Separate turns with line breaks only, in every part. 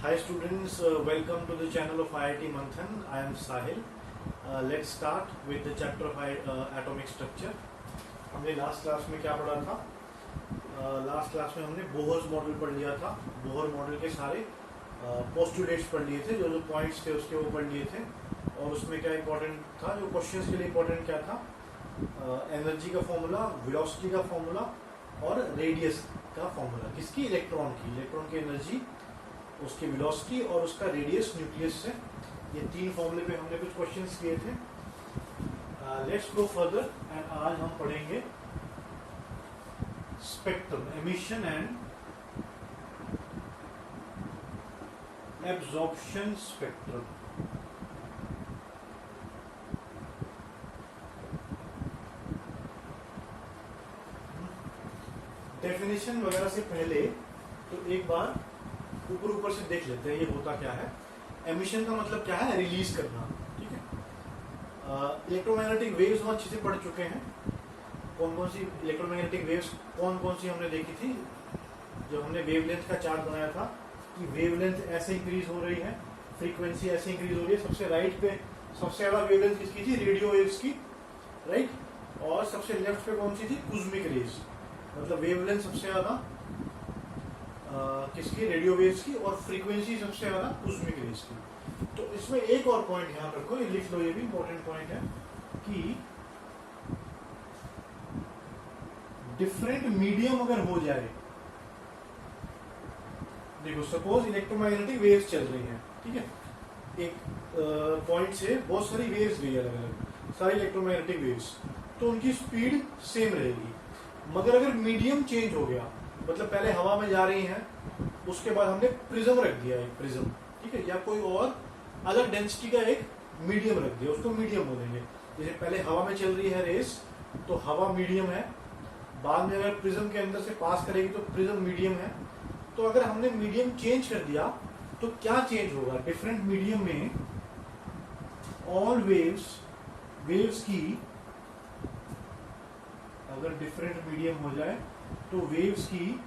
Hi students, welcome to the channel of IIT Manthan. I am Sahil. Let's start with the chapter of atomic structure. हमने last class में क्या पढ़ा था? Last class में हमने Bohr's model पढ़ लिया था. बोहर मॉडल के सारे पोस्टुलेट्स पढ़ लिए थे, जो पॉइंट्स थे उसके वो पढ़ लिए थे. और उसमें क्या इंपॉर्टेंट था, जो क्वेश्चंस के लिए इंपॉर्टेंट क्या था? एनर्जी का फॉर्मूला, वेलोसिटी का फॉर्मूला और रेडियस का फॉर्मूला. किसकी? इलेक्ट्रॉन की. इलेक्ट्रॉन की एनर्जी, उसकी वेलोसिटी और उसका रेडियस न्यूक्लियस से. ये तीन फॉर्मूले पे हमने कुछ क्वेश्चंस किए थे. लेट्स गो फर्दर एंड आज हम पढ़ेंगे spectrum, emission and absorption spectrum. Definition वगैरह से पहले तो एक बार ऊपर से देख लेते हैं ये होता क्या है. एमिशन का मतलब क्या है? रिलीज करना. ठीक है. इलेक्ट्रोमैग्नेटिक वेव्स हम अच्छे से पढ़ चुके हैं. कौन कौन सी इलेक्ट्रोमैग्नेटिक वेव्स कौन कौन सी हमने देखी थी जब हमने वेवलेंथ का चार्ट बनाया था कि वेवलेंथ ऐसे इंक्रीज हो रही है, फ्रीक्वेंसी ऐसे इंक्रीज हो रही है. सबसे राइट पे सबसे ज्यादा वेवलेंथ किसकी थी? रेडियो वेव्स की, राइट. और सबसे लेफ्ट पे कौन सी थी? Cosmic rays. मतलब वेवलेंथ सबसे ज्यादा किसकी? रेडियो वेव्स की. और फ्रीक्वेंसी सबसे ज्यादा कॉस्मिक रेज की. तो इसमें एक और पॉइंट ध्यान रखो, ये लिख लो, ये भी इंपॉर्टेंट पॉइंट है कि डिफरेंट मीडियम अगर हो जाए, देखो सपोज इलेक्ट्रोमैग्नेटिक वेव्स चल रही हैं, ठीक है. एक पॉइंट से बहुत सारी वेव्स गई अलग अलग, सारी इलेक्ट्रोमैग्नेटिक वेव्स, तो उनकी स्पीड सेम रहेगी. मगर अगर मीडियम चेंज हो गया, मतलब पहले हवा में जा रही हैं, उसके बाद हमने प्रिज्म रख दिया, एक प्रिज्म, ठीक है, या कोई और अलग डेंसिटी का एक मीडियम रख दिया, उसको मीडियम बोलेंगे. जैसे पहले हवा में चल रही है रेस, तो हवा मीडियम है. बाद में अगर प्रिज्म के अंदर से पास करेगी तो प्रिज्म मीडियम है. तो अगर हमने मीडियम चेंज कर दिया तो क्या चेंज होगा? डिफरेंट मीडियम में ऑल वेव्स की, अगर डिफरेंट मीडियम हो जाए तो वेव्स की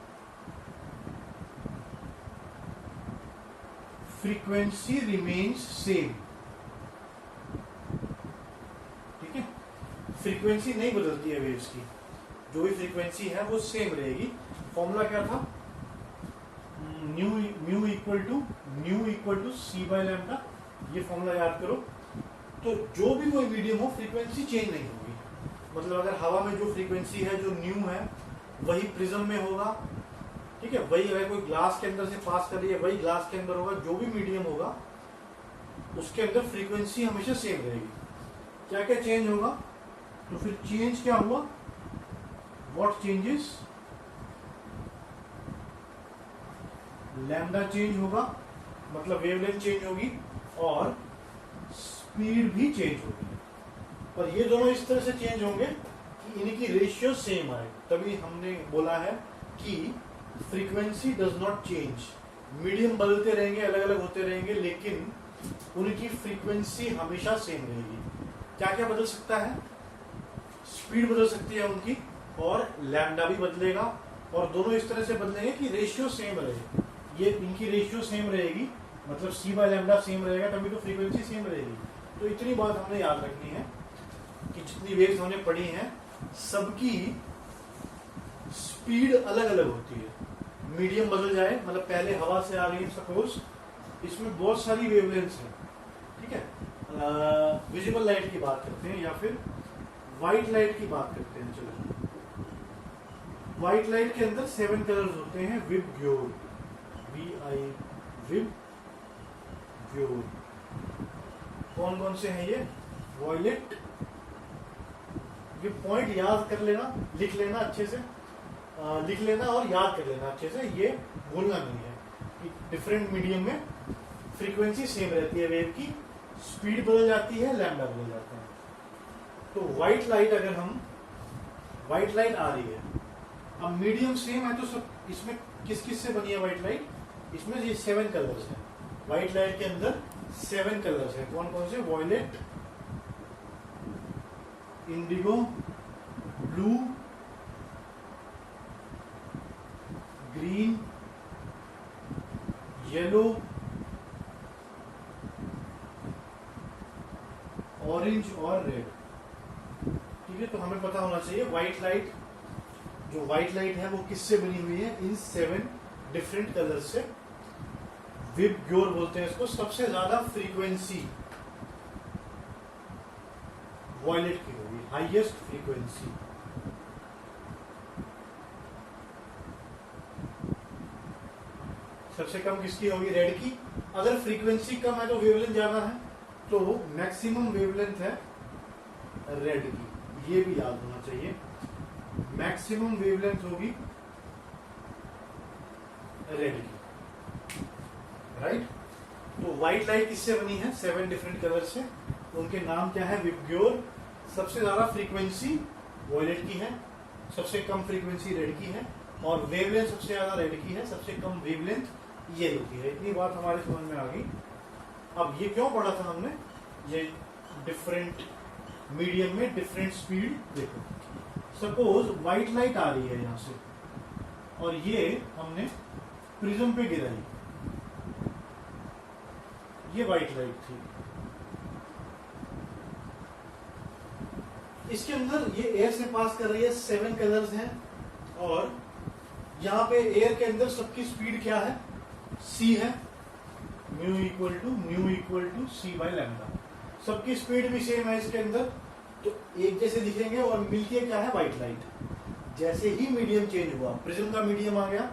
फ्रीक्वेंसी रिमेन्स सेम. ठीक है. फ्रीक्वेंसी नहीं बदलती है वेव्स की, जो भी फ्रीक्वेंसी है वो सेम रहेगी. फॉर्मूला क्या था? Mu equal to c by lambda. ये फॉर्मूला याद करो. तो जो भी कोई मीडियम हो, फ्रीक्वेंसी चेंज नहीं होगी. मतलब अगर हवा में जो फ्रीक्वेंसी है, जो न्यू है, वही प्रिज्म में होगा. ठीक है. वही अगर कोई ग्लास के अंदर से पास कर रही है, वही ग्लास के अंदर होगा. जो भी मीडियम होगा उसके अंदर फ्रीक्वेंसी हमेशा सेम रहेगी. क्या क्या चेंज होगा? तो फिर चेंज क्या हुआ? What changes? लैम्डा चेंज होगा, मतलब वेवलेंथ चेंज होगी और स्पीड भी चेंज होगी. और ये दोनों इस तरह से चेंज होंगे कि इनकी रेशियो सेम आए. तभी हमने बोला है कि frequency does not change. Medium बदलते रहेंगे, अलग अलग होते रहेंगे, लेकिन उनकी फ्रीक्वेंसी हमेशा सेम रहेगी. क्या क्या बदल सकता है? स्पीड बदल सकती है उनकी, और लैम्डा भी बदलेगा. और दोनों इस तरह से बदलेंगे कि रेशियो सेम रहे. ये इनकी रेशियो सेम रहेगी, मतलब सी बाय लैम्डा सेम रहेगा, तभी तो फ्रीक्वेंसी सेम रहेगी. तो इतनी बात हमने याद रखनी है कि जितनी वेव्स हमने पढ़ी हैं, सबकी स्पीड अलग अलग होती है. मीडियम बदल जाए, मतलब पहले हवा से आ रही है सपोज, इसमें बहुत सारी वेवलेंथ्स हैं. ठीक है. विजिबल लाइट की बात करते हैं या फिर व्हाइट लाइट की बात करते हैं. चलो, व्हाइट लाइट के अंदर 7 कलर्स होते हैं. VIBGYOR, VIBGYOR. कौन कौन से हैं ये? वॉयलेट. ये पॉइंट याद कर लेना, लिख लेना अच्छे से, लिख लेना और याद कर लेना अच्छे से. ये भूलना नहीं है कि डिफरेंट मीडियम में फ्रीक्वेंसी सेम रहती है वेव की, स्पीड बदल जाती है, लैम्डा बदल जाता है. तो व्हाइट लाइट, अगर हम व्हाइट लाइट आ रही है, अब मीडियम सेम है, तो सब इसमें किस किस से बनी है व्हाइट लाइट? इसमें ये 7 कलर्स हैं. व्हाइट लाइट के अंदर 7 कलर्स हैं. कौन कौन से? Violet, indigo, blue, green, yellow, orange और रेड। ठीक है, तो हमें पता होना चाहिए व्हाइट लाइट, जो व्हाइट लाइट है वो किससे बनी हुई है, इन 7 डिफरेंट कलर से। विबग्योर बोलते हैं इसको। सबसे ज्यादा फ्रीक्वेंसी वॉयलेट की होगी, हाईएस्ट फ्रीक्वेंसी। सबसे कम किसकी होगी, रेड की। अगर फ्रीक्वेंसी कम है तो वेवलेंथ ज्यादा है, तो मैक्सिमम वेवलेंथ है रेड की। ये भी याद होना चाहिए, मैक्सिमम वेवलेंथ होगी रेड की, राइट। तो व्हाइट लाइट किससे बनी है, 7 डिफरेंट कलर से। उनके नाम क्या है, विबग्योर। सबसे ज्यादा फ्रीक्वेंसी वॉयलेट की है, सबसे कम फ्रीक्वेंसी रेड की है, और वेवलेंथ सबसे ज्यादा रेड की है, सबसे कम वेवलेंथ ये होती है। इतनी बात हमारे समझ में आ गई। अब ये क्यों पढ़ा था हमने, ये डिफरेंट मीडियम में डिफरेंट स्पीड। देखो सपोज व्हाइट लाइट आ रही है यहां से, और ये हमने प्रिज्म पे गिराई, ये व्हाइट लाइट थी। इसके अंदर ये एयर से पास कर रही है, 7 कलर्स हैं, और यहाँ पे एयर के अंदर सबकी स्पीड क्या है, c है, mu equal to c by lambda. सबकी स्पीड भी सेम है इसके अंदर, तो एक जैसे दिखेंगे, और मिलती है क्या है, व्हाइट लाइट। जैसे ही मीडियम चेंज हुआ, प्रिज्म का मीडियम आ गया,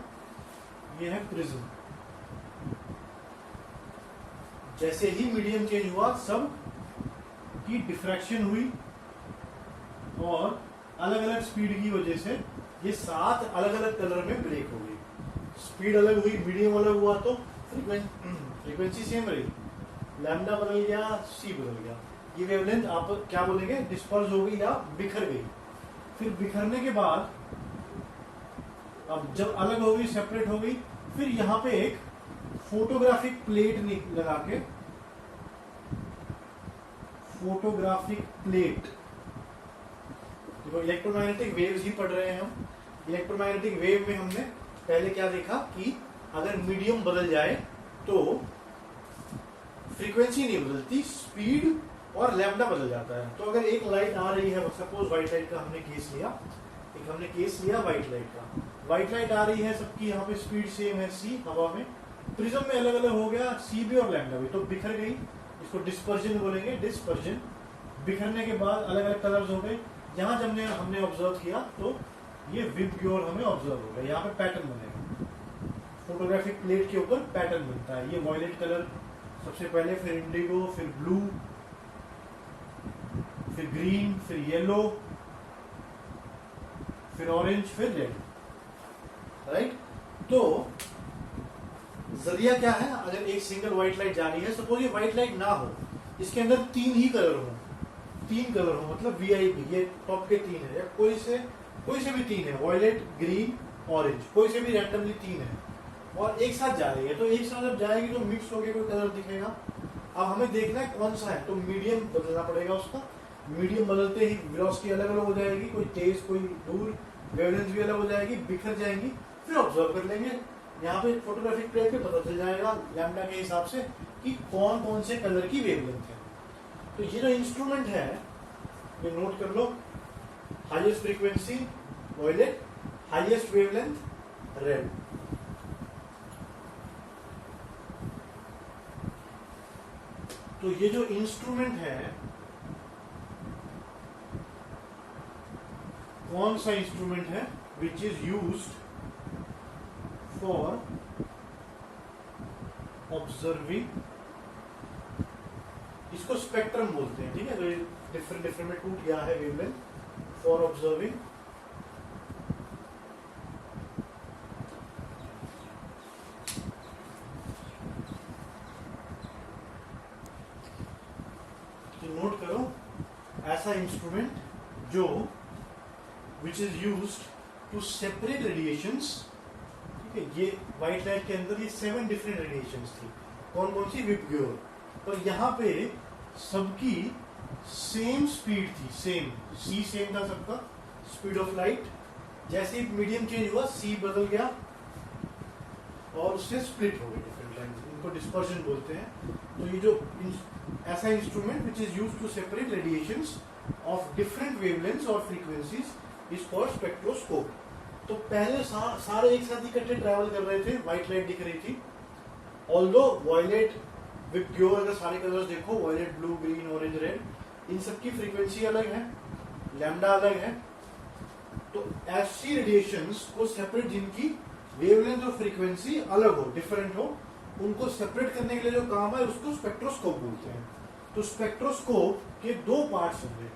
ये है प्रिज्म। जैसे ही मीडियम चेंज हुआ, सब की डिफ्रैक्शन हुई, और अलग अलग स्पीड की वजह से ये 7 अलग अलग कलर में ब्रेक हो गई। स्पीड अलग हुई, मीडियम अलग हुआ, तो फ्रीक्वेंसी सेम रही, लैम्डा बदल गया, सी बदल गया। ये वेवलेंथ आप क्या बोलेंगे, डिस्पर्स हो गई या बिखर गई। फिर बिखरने के बाद अब जब अलग हो गई, सेपरेट हो गई, फिर यहाँ पे एक फोटोग्राफिक प्लेट लगा के, फोटोग्राफिक प्लेट, तो इलेक्ट्रोमैग्नेटिक वेव्स ही पढ़ रहे हैं हम। इलेक्ट्रोमैग्नेटिक वेव में हमने पहले क्या देखा कि अगर मीडियम बदल जाए तो फ्रीक्वेंसी नहीं बदलती, स्पीड और लैम्डा बदल जाता है। तो अगर एक लाइट आ रही है, सपोज व्हाइट लाइट का हमने केस लिया, एक हमने केस लिया व्हाइट लाइट का। व्हाइट लाइट आ रही है, सबकी यहाँ पे स्पीड सेम है c हवा में, प्रिज्म में अलग अलग हो गया c भी और लैम्डा भी, तो बिखर गई। इसको डिस्पर्जन बोलेंगे, डिस्पर्जन। बिखरने के बाद अलग अलग कलर्स हो गए। यहाँ जब हमने ऑब्जर्व किया तो ये विबग्योर हमें ऑब्जर्व हो गया, यहाँ पे पैटर्न बनेगा, फोटोग्राफिक प्लेट के ऊपर पैटर्न बनता है। ये वॉयलेट कलर सबसे पहले, फिर इंडिगो, फिर ब्लू, फिर ग्रीन, फिर येलो, फिर ऑरेंज, फिर रेड, राइट। तो जरिया क्या है, अगर एक सिंगल व्हाइट लाइट जा रही है, सपोज ये व्हाइट लाइट ना हो, इसके अंदर 3 ही कलर हो, 3 कलर हो, मतलब VIP, ये टॉप के 3 है, या कोई से भी 3 है, वॉयलेट, ग्रीन, ऑरेंज, कोई से भी रैंडमली 3 है, और एक साथ जा रही है, तो एक साथ जब जाएगी तो मिक्स होकर कोई कलर दिखेगा। अब हमें देखना है कौन सा है, तो मीडियम बदलना पड़ेगा उसका। मीडियम बदलते ही वेलोसिटी अलग अलग हो जाएगी, कोई तेज कोई दूर, वेवलेंथ भी अलग हो जाएगी, बिखर जाएंगी। फिर ऑब्जर्व कर लेंगे, यहाँ पे फोटोग्राफिक प्लेट पे पता चल जाएगा लैम्डा के हिसाब से कि कौन कौन से कलर की वेवलेंथ है। तो ये जो इंस्ट्रूमेंट है, ये नोट कर लो, highest frequency violet, highest wavelength red. तो ये जो इंस्ट्रूमेंट है, कौन सा इंस्ट्रूमेंट है, which is used for observing, इसको स्पेक्ट्रम बोलते हैं, ठीक है। तो डिफरेंट में टूट गया है वेवलेंथ, फॉर ऑब्जर्विंग नोट करो, ऐसा इंस्ट्रूमेंट जो which is used to separate radiations, ठीक है। ये व्हाइट लाइट के अंदर ये 7 डिफरेंट रेडिएशंस थी, कौन कौन सी, विबग्योर। और यहाँ पे सबकी सेम स्पीड थी, सेम, c सेम था सबका, स्पीड ऑफ लाइट। जैसे ही मीडियम चेंज हुआ, c बदल गया और उससे स्प्लिट हो गई डिफरेंट लाइन्स, इनको डिस्पर्जन बोलते हैं। तो ये जो ऐसा instrument which is used to separate radiations of different wavelengths और फ्रीक्वेंसीज इज कॉल्ड स्पेक्ट्रोस्कोप। तो पहले सारे एक साथ इकट्ठे ट्रैवल कर रहे थे, व्हाइट लाइट दिख रही थी। ऑल्दो वॉयलेट विबग्योर, अगर सारे कलर्स देखो, violet, blue, green, orange, red, इन सबकी फ्रीक्वेंसी अलग है, लैम्डा अलग है। तो ऐसी रेडिएशंस को सेपरेट, जिनकी वेवलेंथ और फ्रीक्वेंसी अलग हो, डिफरेंट हो, उनको सेपरेट करने के लिए जो काम है उसको स्पेक्ट्रोस्कोप बोलते हैं। तो स्पेक्ट्रोस्कोप के दो पार्ट्स होंगे,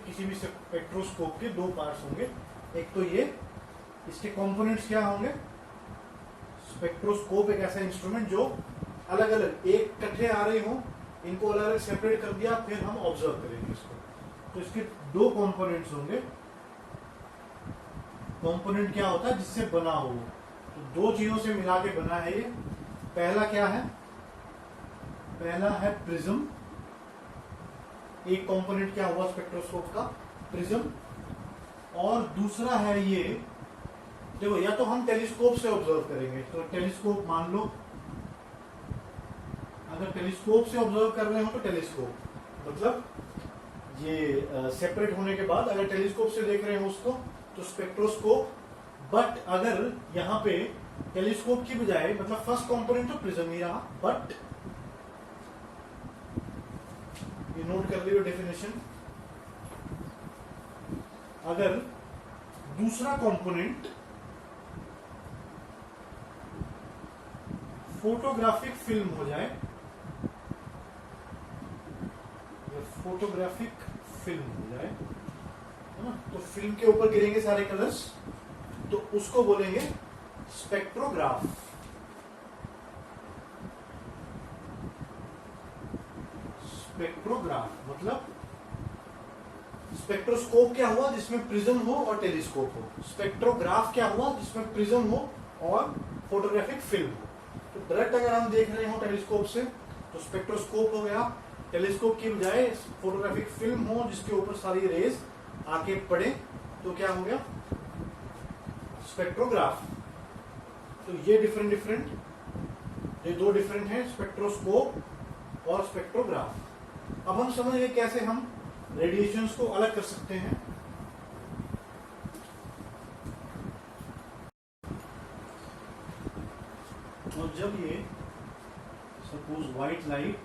किसी भी स्पेक्ट्रोस्कोप के दो पार्ट्स होंगे। एक तो ये, इसके कंपोनेंट्स क्या होंगे? स्पेक्ट्रोस्कोप एक ऐसा इंस्ट्रूमेंट जो अलग अलग एक इकट्ठे आ रहे हो, इनको अलग अलग सेपरेट कर दिया, फिर हम ऑब्जर्व करेंगे इसको। तो इसके दो कंपोनेंट्स होंगे। कंपोनेंट क्या होता है? जिससे बना हो, तो दो चीजों से मिला के बना है ये। पहला क्या है? पहला है प्रिज्म। एक कंपोनेंट क्या हुआ स्पेक्ट्रोस्कोप का? प्रिज्म। और दूसरा है ये, देखो, या तो हम टेलीस्कोप से ऑब्जर्व करेंगे, तो टेलीस्कोप मान लो, अगर टेलीस्कोप से ऑब्जर्व कर रहे हो तो टेलीस्कोप, मतलब ये सेपरेट होने के बाद अगर टेलीस्कोप से देख रहे हो उसको तो स्पेक्ट्रोस्कोप। बट अगर यहाँ पे टेलीस्कोप की बजाय, मतलब फर्स्ट कंपोनेंट तो प्रिज्म ही रहा, बट ये नोट कर लियो डेफिनेशन, अगर दूसरा कंपोनेंट फोटोग्राफिक फिल्म हो जाए, फोटोग्राफिक फिल्म हो जाए, है ना, तो फिल्म के ऊपर गिरेंगे सारे कलर्स, तो उसको बोलेंगे स्पेक्ट्रोग्राफ। स्पेक्ट्रोग्राफ मतलब स्पेक्ट्रोस्कोप क्या हुआ? जिसमें प्रिज्म हो और टेलीस्कोप हो। स्पेक्ट्रोग्राफ क्या हुआ? जिसमें प्रिज्म हो और फोटोग्राफिक फिल्म हो। तो डायरेक्ट अगर हम देख रहे हो टेलीस्कोप से तो स्पेक्ट्रोस्कोप हो गया। टेलीस्कोप की बजाय फोटोग्राफिक फिल्म हो जिसके ऊपर सारी रेज आके पड़े तो क्या हो गया? स्पेक्ट्रोग्राफ। तो ये डिफरेंट, ये दो डिफरेंट हैं, स्पेक्ट्रोस्कोप और स्पेक्ट्रोग्राफ। अब हम समझिए कैसे हम रेडिएशंस को अलग कर सकते हैं। और जब ये सपोज व्हाइट लाइट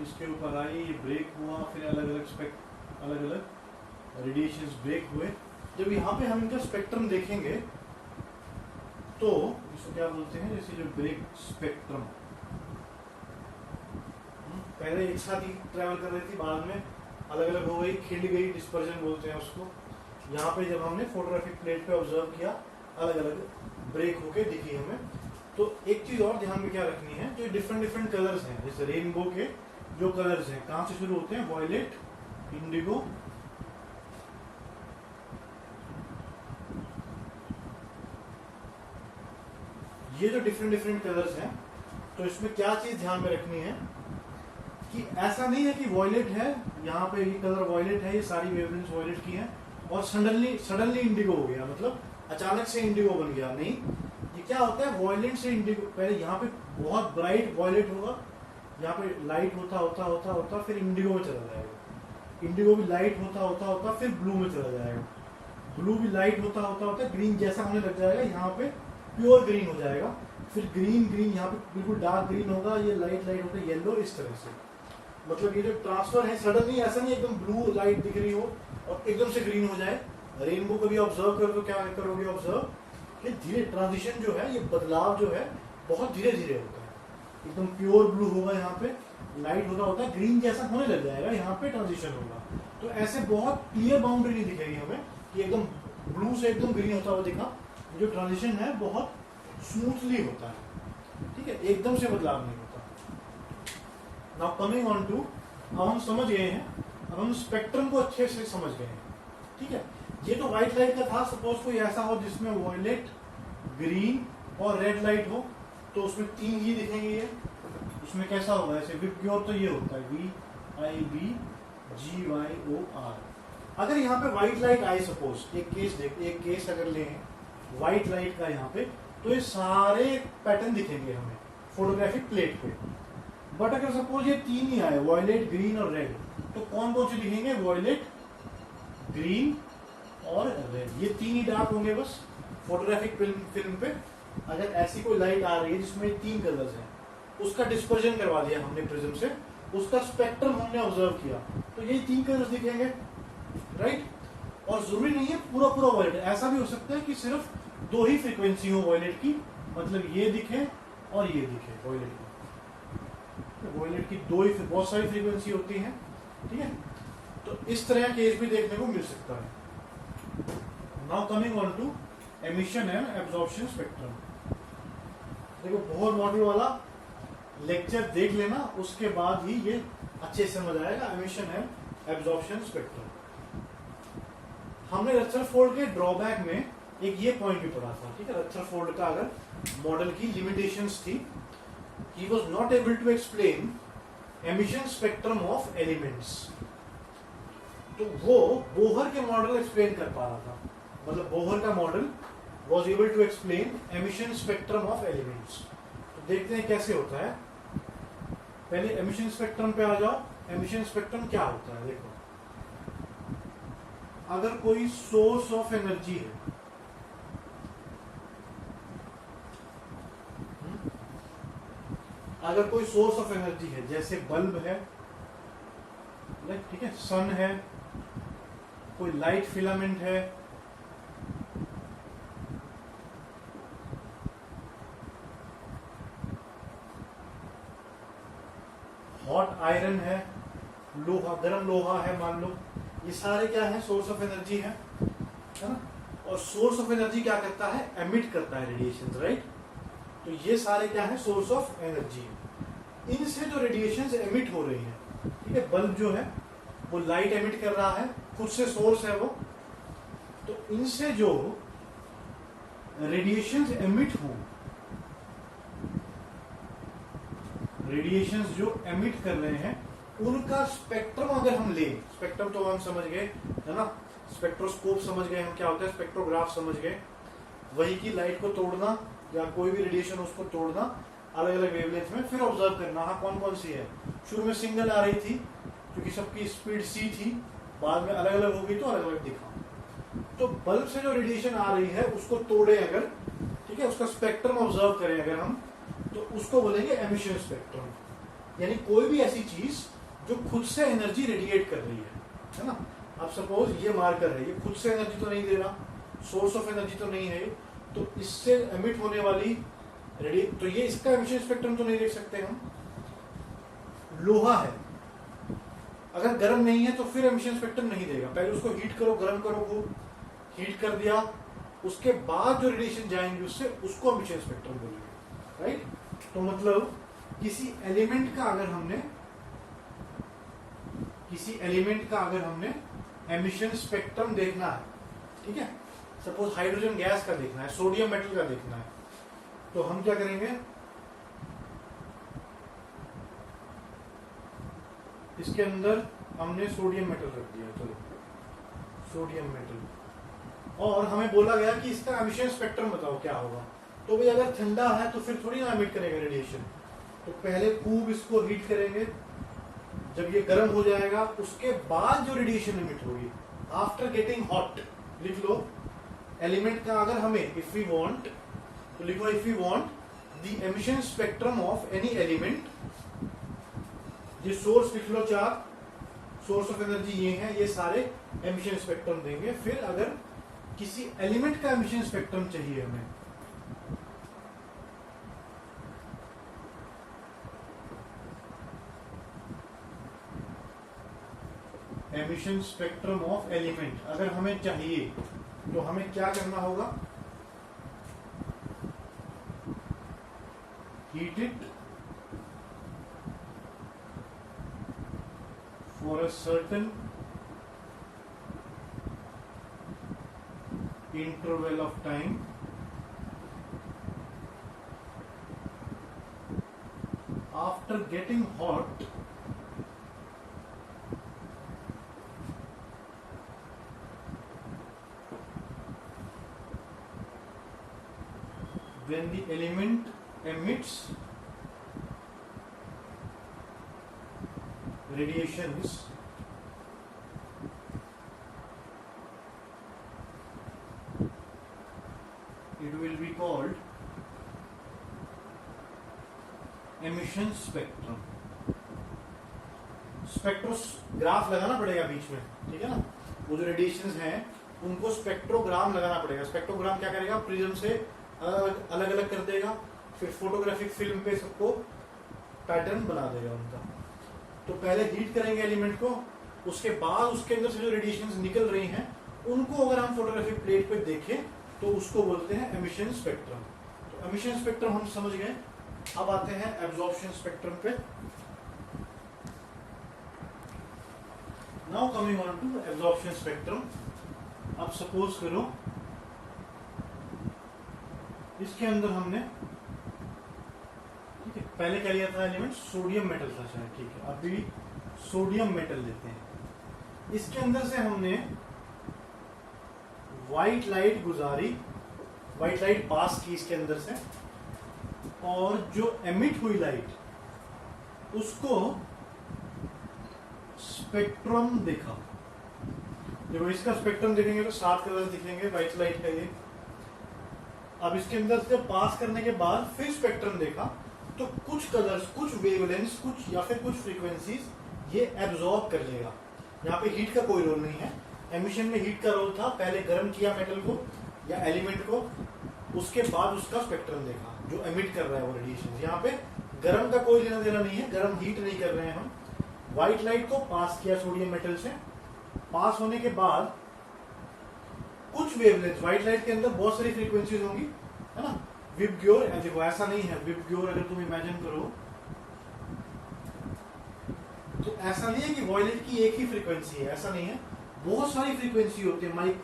इसके ऊपर आई, ये ब्रेक हुआ, फिर अलग अलग रेडिएशंस ब्रेक हुए, जब यहाँ पे हम इनका स्पेक्ट्रम देखेंगे तो इसको क्या बोलते हैं? जैसे जो ब्रेक स्पेक्ट्रम, पहले एक साथ ही ट्रैवल कर रही थी, बाद में अलग अलग हो गई, खिल गई, डिस्पर्जन बोलते हैं उसको। यहाँ पे जब हमने फोटोग्राफिक प्लेट पे ऑब्जर्व किया, अलग अलग ब्रेक होके दिखी हमें। तो एक चीज और ध्यान में क्या रखनी है, जो डिफरेंट कलर्स हैं, जैसे रेनबो के जो कलर्स हैं, कहां से शुरू होते हैं? वॉयलेट, इंडिगो, ये जो डिफरेंट कलर्स हैं, तो इसमें क्या चीज ध्यान में रखनी है कि ऐसा नहीं है कि वॉयलेट है, यहाँ पे ये कलर वॉयलेट है, ये सारी वेवलेंथ वॉयलेट की है और सडनली इंडिगो हो गया, मतलब अचानक से इंडिगो बन गया। नहीं, ये क्या होता है? वॉयलेट से इंडिगो, पहले यहाँ पे बहुत ब्राइट वॉयलेट होगा, यहाँ पे लाइट होता फिर इंडिगो में चला जाएगा, इंडिगो भी लाइट होता फिर ब्लू में चला जाएगा, ब्लू भी लाइट होता ग्रीन जैसा होने लग जाएगा, यहाँ पे प्योर ग्रीन हो जाएगा, फिर ग्रीन यहाँ पे बिल्कुल डार्क ग्रीन होगा, ये लाइट होकर येलो, इस तरह से। मतलब ये जो ट्रांसफर है सडनली ऐसा नहीं एकदम ब्लू लाइट दिख रही हो और एकदम से ग्रीन हो जाए। रेनबो को भी ऑब्जर्व करो तो क्या करोगे ऑब्जर्व कि धीरे ट्रांजिशन जो है, ये बदलाव जो है बहुत धीरे धीरे होता है। एकदम प्योर ब्लू होगा, यहाँ पे लाइट होता ग्रीन जैसा होने लग जाएगा, यहाँ पे ट्रांजिशन होगा। तो ऐसे बहुत क्लियर बाउंड्री नहीं दिखेगी हमें कि एकदम ब्लू से एकदम ग्रीन होता हुआ दिखा। जो ट्रांजिशन है बहुत स्मूथली होता है, ठीक है, एकदम से बदलाव नहीं होता। नाउ कमिंग ऑन टू, अब हम समझ गए हैं, अब हम स्पेक्ट्रम को अच्छे से समझ गए हैं, ठीक है। ये तो व्हाइट लाइट का था, सपोज कोई ऐसा हो जिसमें वॉयलेट, ग्रीन और रेड लाइट हो, तो उसमें तीन ही दिखेंगे। ये उसमें कैसा होगा? ऐसे विबग्योर तो ये होता है VIBGYOR। अगर यहाँ पे व्हाइट लाइट आई, सपोज एक केस अगर लें व्हाइट लाइट का यहाँ पे, तो ये सारे पैटर्न दिखेंगे हमें फोटोग्राफिक प्लेट पे। बट अगर सपोज ये तीन ही आए, वॉयलेट, ग्रीन और रेड, तो कौन कौन से दिखेंगे? वॉयलेट, ग्रीन और रेड, ये तीन ही डार्क होंगे बस फोटोग्राफिक फिल्म पे। अगर ऐसी कोई लाइट आ रही है जिसमें तीन कलर्स हैं, उसका डिस्पर्जन करवा दिया हमने प्रिज्म से, उसका स्पेक्ट्रम हमने ऑब्जर्व किया, तो यही तीन कलर्स दिखेंगे, राइट। और जरूरी नहीं है पूरा पूरा वॉयलेट, ऐसा भी हो सकता है कि सिर्फ दो ही फ्रीक्वेंसी हो वॉयलेट की, मतलब ये दिखे और ये दिखे वॉयलेट की। वॉयलेट की दो ही, बहुत सारी फ्रीक्वेंसी होती है, ठीक है। तो इस तरह केस भी देखने को मिल सकता है। Now coming on to emission and absorption spectrum. देखो बहुत मॉडल वाला लेक्चर देख लेना, उसके बाद ही ये अच्छे से समझ आएगा एमिशन एंड एब्जॉर्प्शन स्पेक्ट्रम। हमने रदरफोर्ड के ड्रॉबैक में एक ये पॉइंट भी पढ़ा था, ठीक है। रदरफोर्ड का अगर मॉडल की लिमिटेशंस थी, he was not able to explain emission spectrum of elements. तो वो बोहर के मॉडल एक्सप्लेन कर पा रहा था, मतलब बोहर का model was able to explain emission spectrum of elements। तो देखते हैं कैसे होता है। पहले emission spectrum पे आ जाओ। emission spectrum क्या होता है? देखो, अगर कोई सोर्स ऑफ एनर्जी है, अगर कोई सोर्स ऑफ एनर्जी है, जैसे बल्ब है, ठीक है, सन है, कोई लाइट फिलामेंट है, हॉट आयरन है, लोहा, गर्म लोहा है मान लो, ये सारे क्या है? सोर्स ऑफ एनर्जी है ना। और सोर्स ऑफ एनर्जी क्या करता है? एमिट करता है रेडिएशन, राइट। तो ये सारे क्या है? सोर्स ऑफ एनर्जी है। इनसे जो रेडिएशन एमिट हो रही है, ठीक है, बल्ब जो है वो लाइट एमिट कर रहा है, खुद से सोर्स है वो। तो इनसे जो रेडिएशन एमिट हो, रेडिएशंस जो एमिट कर रहे हैं, उनका स्पेक्ट्रम अगर हम ले, स्पेक्ट्रम तो हम समझ गए है ना, स्पेक्ट्रोस्कोप समझ गए हम क्या होता है, स्पेक्ट्रोग्राफ समझ गए, वही की लाइट को तोड़ना या कोई भी रेडिएशन उसको तोड़ना अलग अलग वेवलेंथ में, फिर ऑब्जर्व करना हाँ कौन कौन सी है। शुरू में सिंगल आ रही थी क्योंकि सबकी स्पीड सी थी, बाद में अलग अलग हो गई तो अलग अलग दिखा। तो बल्ब से जो रेडिएशन आ रही है उसको तोड़े अगर, ठीक है, उसका स्पेक्ट्रम ऑब्जर्व करें अगर हम, तो उसको बोलेंगे एमिशन स्पेक्ट्रम। यानी कोई भी ऐसी चीज जो खुद से एनर्जी रेडिएट कर रही है ना। अब सपोज ये मार्कर है, ये खुद से एनर्जी तो नहीं दे रहा, सोर्स ऑफ एनर्जी तो नहीं है, तो इससे एमिट होने वाली तो ये इसका एमिशन स्पेक्ट्रम तो नहीं देख सकते हम। लोहा है, अगर गर्म नहीं है तो फिर एमिशन स्पेक्ट्रम नहीं देगा, पहले उसको हीट करो, गर्म करो, वो हीट कर दिया, उसके बाद जो रेडिएशन जाएंगे उससे, उसको एमिशन स्पेक्ट्रम बोलेंगे, राइट। तो मतलब किसी एलिमेंट का अगर हमने एमिशन स्पेक्ट्रम देखना है, ठीक है, सपोज हाइड्रोजन गैस का देखना है, सोडियम मेटल का देखना है, तो हम क्या करेंगे, इसके अंदर हमने सोडियम मेटल रख दिया, चलो सोडियम मेटल, और हमें बोला गया कि इसका एमिशन स्पेक्ट्रम बताओ क्या होगा। तो भाई अगर ठंडा है तो फिर थोड़ी ना एमिट करेगा रेडिएशन, तो पहले खूब इसको हीट करेंगे, जब ये गर्म हो जाएगा उसके बाद जो रेडिएशन एमिट होगी, आफ्टर गेटिंग हॉट, लिख लो एलिमेंट का अगर हमें, इफ वी वांट, तो लिखो if we want the emission spectrum of any element, ये सोर्स लिख लो, 4 सोर्स ऑफ एनर्जी ये है, ये सारे एमिशन स्पेक्ट्रम देंगे। फिर अगर किसी एलिमेंट का एमिशन स्पेक्ट्रम चाहिए हमें, एमिशन स्पेक्ट्रम ऑफ एलिमेंट अगर हमें चाहिए, तो हमें क्या करना होगा, heat it for a certain interval of time, after getting hot when the element emits radiations it will be called emission spectrum. Spectrograph लगाना पड़ेगा बीच में, ठीक है ना। वो जो रेडिएशंस हैं उनको स्पेक्ट्रोग्राम लगाना पड़ेगा। स्पेक्ट्रोग्राम क्या करेगा, प्रिज्म से अलग अलग कर देगा, फिर फोटोग्राफिक फिल्म पे सबको पैटर्न बना देगा उनका। तो पहले हीट करेंगे एलिमेंट को, उसके बाद उसके अंदर से जो रेडिएशंस निकल रही हैं उनको अगर हम फोटोग्राफिक प्लेट पे देखें तो उसको बोलते हैं एमिशन स्पेक्ट्रम। तो एमिशन स्पेक्ट्रम हम समझ गए। अब आते हैं एब्जॉर्प्शन स्पेक्ट्रम पे। Now coming on to absorption spectrum. अब सपोज करो इसके अंदर हमने, ठीक है, पहले क्या लिया था एलिमेंट, सोडियम मेटल था शायद, ठीक है, अभी सोडियम मेटल लेते हैं। इसके अंदर से हमने व्हाइट लाइट गुजारी, व्हाइट लाइट पास की इसके अंदर से, और जो एमिट हुई लाइट उसको स्पेक्ट्रम देखा। देखो इसका स्पेक्ट्रम देखेंगे तो 7 कलर दिखेंगे, व्हाइट लाइट है ये। अब इसके अंदर से पास करने के बाद फिर स्पेक्ट्रम देखा तो कुछ कलर्स, कुछ वेवलेंथ्स, कुछ या फिर कुछ फ्रीक्वेंसीज ये एब्जॉर्ब कर लेगा। यहाँ पे हीट का कोई रोल नहीं है। एमिशन में हीट का रोल था, पहले गर्म किया मेटल को या एलिमेंट को, उसके बाद उसका स्पेक्ट्रम देखा जो एमिट कर रहा है वो रेडिएशन। यहाँ पे गर्म का कोई लेना देना नहीं है, गर्म हीट नहीं कर रहे हैं हम। व्हाइट लाइट को पास किया सोडियम मेटल से, पास होने के बाद कुछ वेवलेंथ, व्हाइट लाइट के अंदर बहुत सारी फ्रीक्वेंसीज होंगी, है ना। विबग्योर, देखो ऐसा नहीं है, विबग्योर अगर तुम इमेजिन करो तो ऐसा नहीं है कि वॉयलेट की एक ही फ्रीक्वेंसी है, ऐसा नहीं है, बहुत सारी फ्रीक्वेंसी होती है माइक,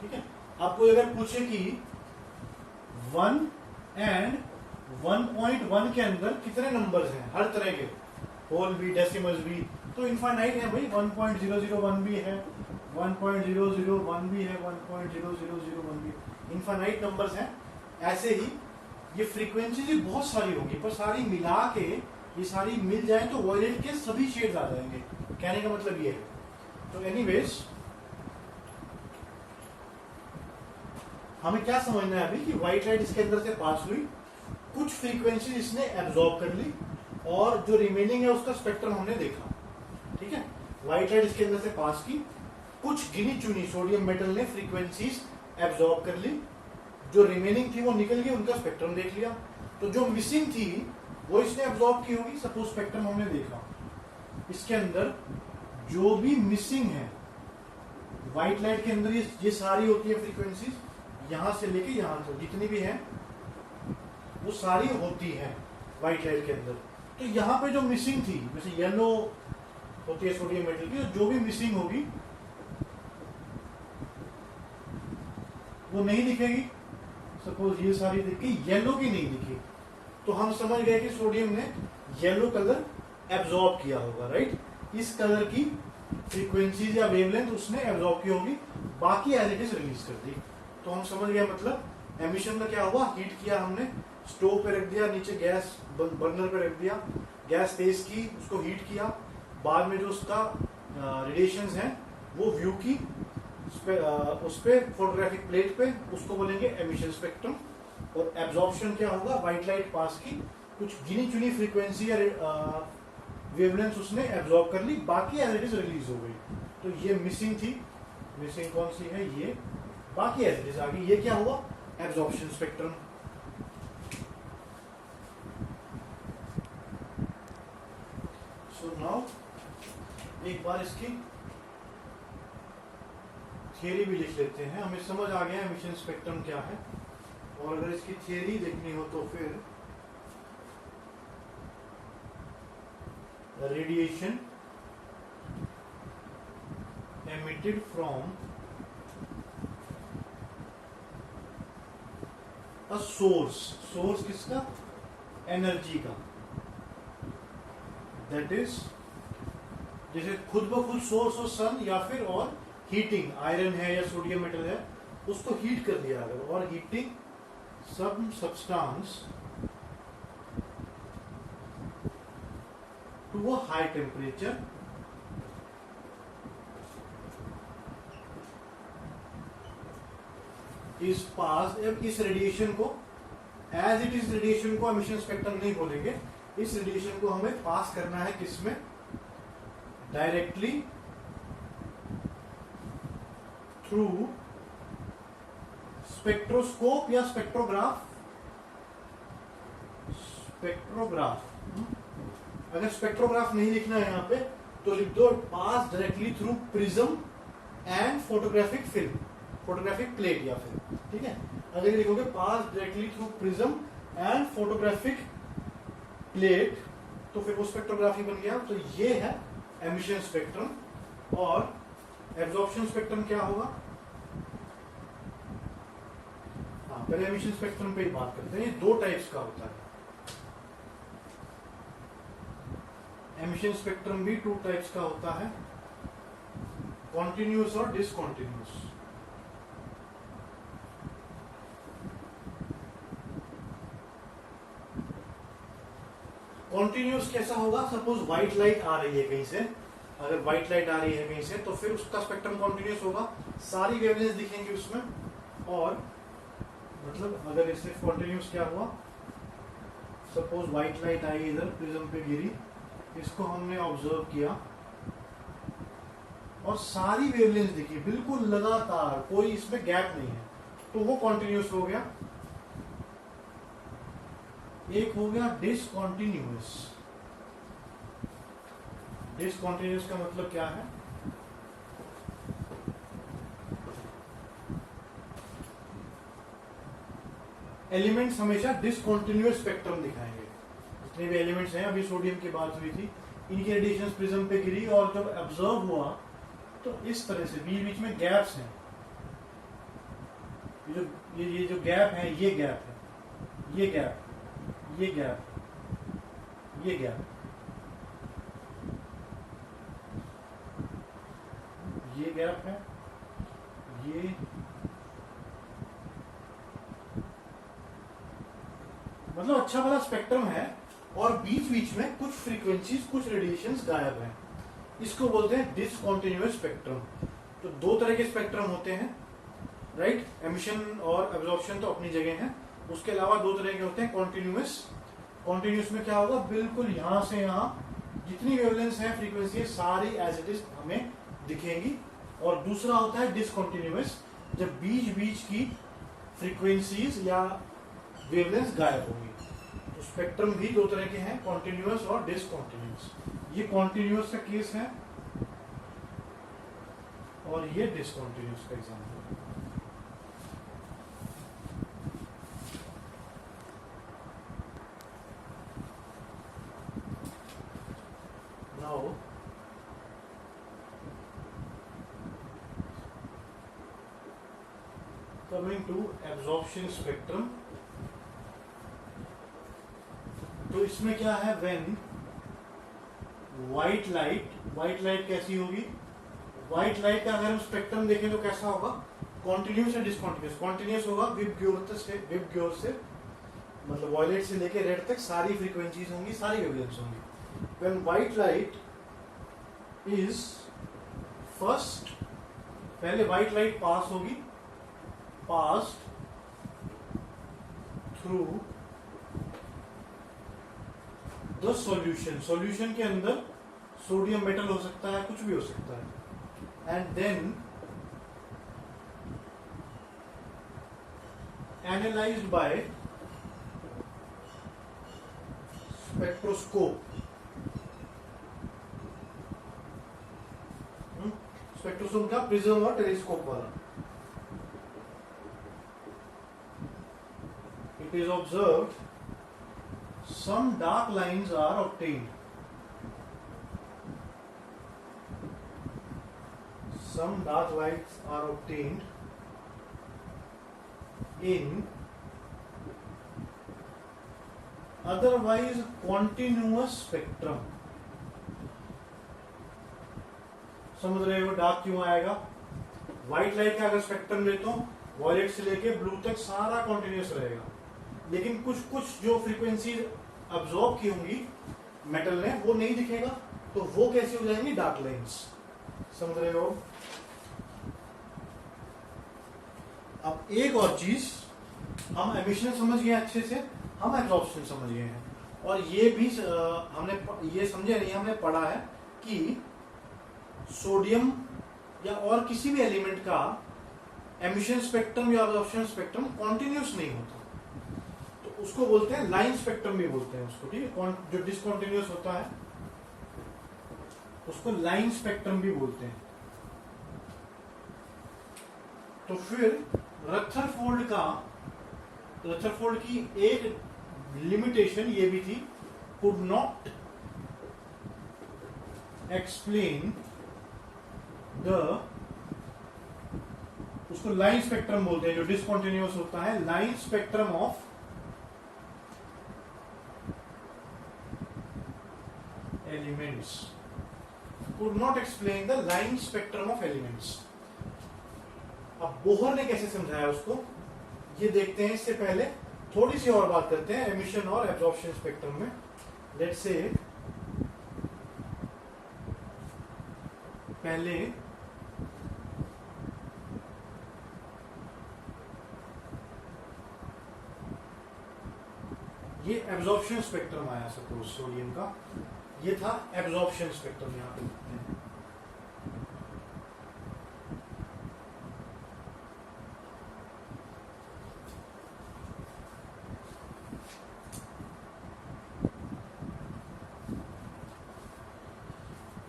ठीक है। आपको अगर पूछे कि 1 एंड 1.1 के अंदर कितने नंबर्स हैं, हर तरह के, होल भी, डेसिमल्स भी, तो इनफाइनाइट है भाई। 1.001 भी है, 1.001 भी है, 1.0001 भी, इनफाइनाइट नंबर्स हैं। ऐसे ही ये फ्रीक्वेंसीज भी बहुत सारी होंगी, पर सारी मिला के ये सारी मिल जाए तो वॉयलेट के सभी शेड्स आ जाएंगे, कहने का मतलब ये है। तो एनीवेज हमें क्या समझना है अभी कि व्हाइट लाइट इसके अंदर से पास हुई, कुछ फ्रीक्वेंसी इसने एब्जॉर्ब कर ली, और जो रिमेनिंग है उसका स्पेक्ट्रम हमने देखा, ठीक है। व्हाइट लाइट इसके अंदर से पास की, कुछ गिनी चुनी सोडियम मेटल ने फ्रीक्वेंसीज एब्जॉर्ब कर ली, जो रिमेनिंग थी वो निकल गई, उनका स्पेक्ट्रम देख लिया। तो जो मिसिंग थी वो इसने एब्जॉर्ब की होगी। सपोज स्पेक्ट्रम हमने देखा, इसके अंदर जो भी मिसिंग है व्हाइट लाइट के अंदर, ये सारी होती है फ्रीक्वेंसीज, यहां से लेके यहां तक जितनी भी है वो सारी होती है व्हाइट लाइट के अंदर। तो यहाँ पे जो मिसिंग थी, जैसे येलो होती है सोडियम मेटल की, जो भी मिसिंग होगी वो नहीं दिखेगी। सपोज ये सारी दिखी, येलो की नहीं दिखी, तो हम समझ गए कि सोडियम ने येलो कलर एब्जॉर्ब किया होगा, राइट। इस कलर की फ्रीक्वेंसीज या वेवलेंथ उसने एब्जॉर्ब की होगी, बाकी एज इट इज रिलीज कर दी। तो हम समझ गए, मतलब एमिशन में क्या हुआ, हीट किया हमने, स्टोव पे रख दिया, नीचे गैस बर्नर पे रख दिया, गैस तेज की, उसको हीट किया, बाद में जो उसका रेडिएशंस हैं वो व्यू की उस पे फोटोग्राफिक प्लेट पे, उसको बोलेंगे एमिशन स्पेक्ट्रम। और एब्जॉर्प्शन क्या होगा, व्हाइट लाइट पास की, कुछ गिनी चुनी फ्रीक्वेंसी या वेवलेंथ उसने एब्जॉर्ब कर ली, बाकी एज इट इज रिलीज हो गई। तो ये मिसिंग थी, मिसिंग कौन सी है, ये, बाकी एज इट इज आ गई। ये क्या हुआ, एब्जॉर्प्शन स्पेक्ट्रम। सो नाउ एक बार इसकी थियरी भी लिख लेते हैं, हमें समझ आ गया एमिशन स्पेक्ट्रम क्या है। और अगर इसकी थियरी देखनी हो तो फिर radiation emitted from a source, source किसका, एनर्जी का, दैट इज जैसे खुद ब खुद सोर्स हो सन, या फिर और हीटिंग, आयरन है या सोडियम मेटल है, उसको हीट कर दिया अगर, और heating some substance to a high temperature is passed. अब इस रेडिएशन को एज इट इज रेडिएशन को एमिशन स्पेक्ट्रम नहीं बोलेंगे, इस रेडिएशन को हमें पास करना है किसमें, डायरेक्टली थ्रू स्पेक्ट्रोस्कोप या स्पेक्ट्रोग्राफ। अगर स्पेक्ट्रोग्राफ नहीं लिखना है यहां पे तो लिख दो pass directly through prism and photographic film, photographic plate या फिर, ठीक है। अगर लिखोगे pass directly through prism and photographic plate तो फिर वो स्पेक्ट्रोग्राफी बन गया। तो ये है एमिशन स्पेक्ट्रम। और एब्जॉर्प्शन स्पेक्ट्रम क्या होगा, हाँ पहले एमिशन स्पेक्ट्रम पे ही बात करते हैं। ये दो टाइप्स का होता है। एमिशन स्पेक्ट्रम भी टू टाइप्स का होता है, कॉन्टिन्यूस और डिसकॉन्टिन्यूस। कॉन्टिन्यूस कैसा होगा, सपोज व्हाइट लाइट आ रही है कहीं से, अगर व्हाइट लाइट आ रही है कहीं से तो फिर उसका स्पेक्ट्रम कॉन्टिन्यूस होगा, सारी वेवलेंथ दिखेंगी उसमें। और मतलब अगर इससे कॉन्टिन्यूस क्या हुआ, सपोज व्हाइट लाइट आई इधर प्रिज्म पे गिरी, इसको हमने ऑब्जर्व किया और सारी वेवलेंथ दिखी बिल्कुल लगातार, कोई इसमें गैप नहीं है, तो वो कॉन्टिन्यूस हो गया। एक हो गया डिसकॉन्टिन्यूस। डिसकॉन्टिन्यूस का मतलब क्या है, एलिमेंट्स हमेशा डिसकॉन्टिन्यूस स्पेक्ट्रम दिखाएंगे। जितने भी एलिमेंट्स हैं, अभी सोडियम की बात हुई थी, इनकी रेडिएशन प्रिज्म पे गिरी और जब ऑब्जर्व हुआ तो इस तरह से बीच बीच में गैप्स हैं। ये जो गैप है, ये गैप है, ये गैप, ये गैप, ये गैप, ये गैप है, ये मतलब अच्छा वाला स्पेक्ट्रम है। और बीच बीच में कुछ फ्रीक्वेंसीज, कुछ रेडिएशंस गायब हैं, इसको बोलते हैं डिसकॉन्टिन्यूअस स्पेक्ट्रम। तो दो तरह के स्पेक्ट्रम होते हैं, राइट। एमिशन और एब्जॉर्प्शन तो अपनी जगह है, उसके अलावा दो तरह के होते हैं कॉन्टिन्यूअस। कॉन्टिन्यूअस में क्या होगा, बिल्कुल यहां से यहां जितनी वेवलेंथ है, फ्रीक्वेंसी है, सारी एज इट इज हमें दिखेंगी। और दूसरा होता है डिसकॉन्टिन्यूअस, जब बीच बीच की फ्रीक्वेंसीज या वेवलेंथ गायब होंगी। तो स्पेक्ट्रम भी दो तरह के हैं, कॉन्टिन्यूअस और डिसकॉन्टिन्यूअस। ये कॉन्टिन्यूअस का केस है और ये डिसकॉन्टिन्यूअस का एग्जाम्पल है। Now coming to absorption spectrum. तो इसमें क्या है, व्हेन व्हाइट लाइट कैसी होगी, व्हाइट लाइट का अगर हम स्पेक्ट्रम देखें तो कैसा होगा, कॉन्टिन्यूस या डिसकॉन्टिन्यूस। कॉन्टिन्यूस होगा विबग्योर से मतलब वॉयलेट से लेके रेड तक सारी फ्रीक्वेंसीज होंगी, सारी वेवलेंथ्स होंगी। When white light is first, पहले व्हाइट लाइट पास होगी, pass through the solution. Solution के अंदर सोडियम मेटल हो सकता है, कुछ भी हो सकता है। And then analysed by spectroscope. Spectroscope का प्रिज्म और टेलीस्कोप वाला। It is observed some dark lines are obtained. Some dark lines are obtained in otherwise continuous spectrum. समझ रहे हो डार्क क्यों आएगा, व्हाइट लाइट का अगर स्पेक्ट्रम लेता हूं वॉयलेट से लेके ब्लू तक सारा कॉन्टिन्यूस रहेगा, लेकिन कुछ कुछ जो फ्रीक्वेंसी अब्सॉर्ब की होंगी मेटल ने वो नहीं दिखेगा, तो वो कैसी हो जाएंगी? Dark lines. समझ रहे हो? अब एक और चीज, हम एमिशन समझ गए अच्छे से, हम एब्जॉर्प्शन समझ गए हैं, और ये भी हमने ये समझे नहीं, हमने पढ़ा है कि सोडियम या और किसी भी एलिमेंट का एमिशन स्पेक्ट्रम या एब्जॉर्प्शन स्पेक्ट्रम कॉन्टिन्यूस नहीं होता, तो उसको बोलते हैं लाइन स्पेक्ट्रम भी बोलते हैं उसको, ठीक है? जो डिसकॉन्टिन्यूस होता है उसको लाइन स्पेक्ट्रम भी बोलते हैं। तो फिर रदरफोर्ड की एक लिमिटेशन ये भी थी, कुड नॉट एक्सप्लेन द, उसको लाइन स्पेक्ट्रम बोलते हैं जो डिसकॉन्टिन्यूस होता है, line spectrum of elements, could not explain the line spectrum of elements. अब बोहर ने कैसे समझाया उसको, ये देखते हैं। इससे पहले थोड़ी सी और बात करते हैं एमिशन और एब्जॉर्प्शन स्पेक्ट्रम में। लेट्स से पहले ये एब्जॉर्प्शन स्पेक्ट्रम आया सपोज सोडियम का, ये था एब्जॉर्प्शन स्पेक्ट्रम। यहां पे लिखते हैं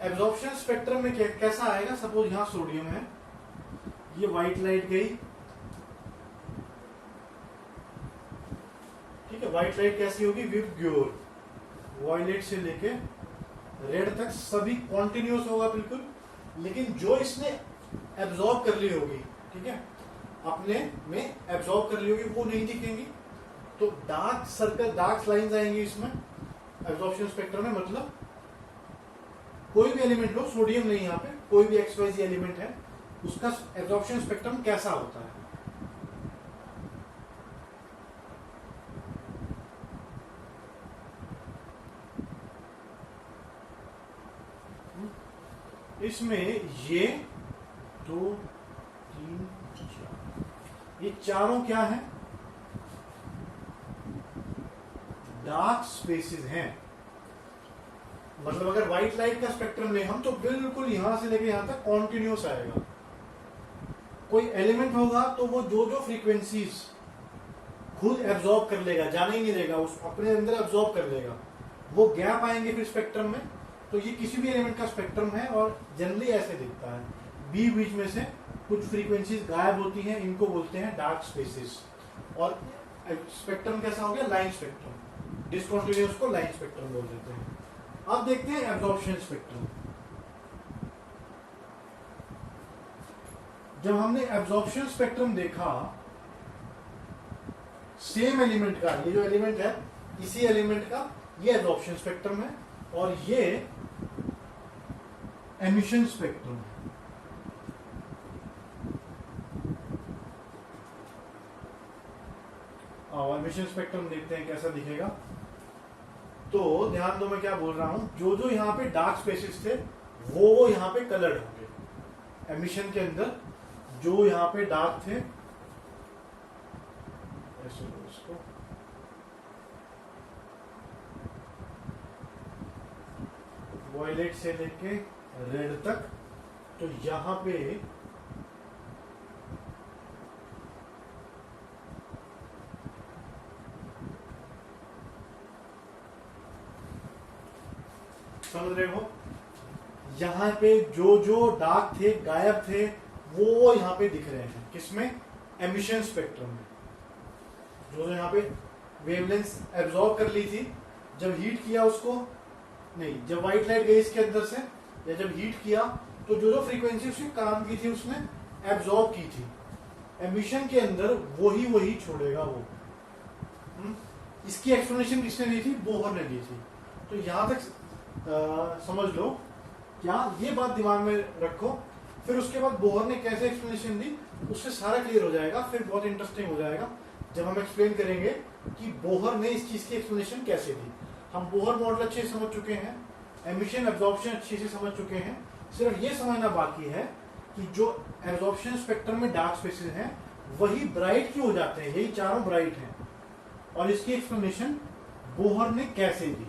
एब्जॉर्प्शन स्पेक्ट्रम में कैसा आएगा। सपोज यहां सोडियम है, ये व्हाइट लाइट गई, ठीक है? व्हाइट लाइट कैसी होगी? विद ग्योर, वॉयलेट से लेके रेड तक सभी कॉन्टिन्यूस होगा बिल्कुल, लेकिन जो इसने एब्जॉर्ब कर ली होगी, ठीक है, अपने में एब्जॉर्ब कर ली होगी, वो नहीं दिखेंगी। तो डार्क सर्कल, डार्क लाइंस आएंगी इसमें एब्जॉर्प्शन स्पेक्ट्रम में। मतलब कोई भी एलिमेंट लो, सोडियम नहीं, यहाँ पे कोई भी XYZ एलिमेंट है, उसका एब्जॉर्प्शन स्पेक्ट्रम कैसा होता है? इसमें ये 2 3 4, ये चारों क्या है? डार्क स्पेसेस हैं। मतलब अगर व्हाइट लाइट का स्पेक्ट्रम ले हम, तो बिल्कुल यहां से लेके यहां तक कॉन्टिन्यूस आएगा। कोई एलिमेंट होगा तो वो जो जो फ्रीक्वेंसीज खुद एब्जॉर्ब कर लेगा, जाने ही नहीं देगा, उस अपने अंदर एब्जॉर्ब कर लेगा, वो गैप आएंगे फिर स्पेक्ट्रम में। तो ये किसी भी एलिमेंट का स्पेक्ट्रम है, और जनरली ऐसे दिखता है। बीच में से कुछ फ्रीक्वेंसीज गायब होती हैं, इनको बोलते हैं डार्क स्पेसेस। और स्पेक्ट्रम कैसा हो गया? Line spectrum. डिसकॉन्टिन्यूस को लाइन स्पेक्ट्रम बोल देते हैं। अब देखते हैं एब्जॉर्प्शन स्पेक्ट्रम। जब हमने एब्जॉर्प्शन स्पेक्ट्रम देखा सेम एलिमेंट का, ये जो एलिमेंट है इसी एलिमेंट का, ये एब्जॉर्प्शन स्पेक्ट्रम है, और ये एमिशन स्पेक्ट्रम है। और एमिशन स्पेक्ट्रम देखते हैं कैसा दिखेगा। तो ध्यान दो मैं क्या बोल रहा हूं, जो जो यहाँ पे डार्क स्पेसेस थे वो यहाँ पे कलर्ड होंगे। एमिशन के अंदर जो यहाँ पे डार्क थे, ऐसे लो इसको, वॉयलेट से लेके रेड तक, तो यहां पे समझ रहे हो, यहां पे जो जो डार्क थे, गायब थे, वो यहां पे दिख रहे हैं। किसमें? एमिशन स्पेक्ट्रम में। जो यहाँ पे वेवलेंथ एब्जॉर्ब कर ली थी, जब हीट किया उसको, नहीं, जब व्हाइट लाइट गई इसके अंदर से, या जब हीट किया, तो जो जो फ्रीक्वेंसी उसने काम की थी उसने एब्जॉर्ब की थी। एमिशन के अंदर वही छोड़ेगा वो। इसकी एक्सप्लेनेशन किसने दी थी? बोहर ने दी थी। तो यहां तक समझ लो, क्या ये बात दिमाग में रखो। फिर उसके बाद बोहर ने कैसे एक्सप्लेनेशन दी, उससे सारा क्लियर हो जाएगा। फिर बहुत इंटरेस्टिंग हो जाएगा जब हम एक्सप्लेन करेंगे कि बोहर ने इस चीज की एक्सप्लेनेशन कैसे दी। हम बोहर मॉडल अच्छे से समझ चुके हैं, एमिशन एब्जॉर्प्शन अच्छे से समझ चुके हैं, सिर्फ ये समझना बाकी है कि जो एब्जॉर्प्शन स्पेक्ट्रम में डार्क स्पेसेस हैं वही ब्राइट क्यों हो जाते हैं, यही चारों ब्राइट हैं, और इसकी एक्सप्लेनेशन बोहर ने कैसे दी।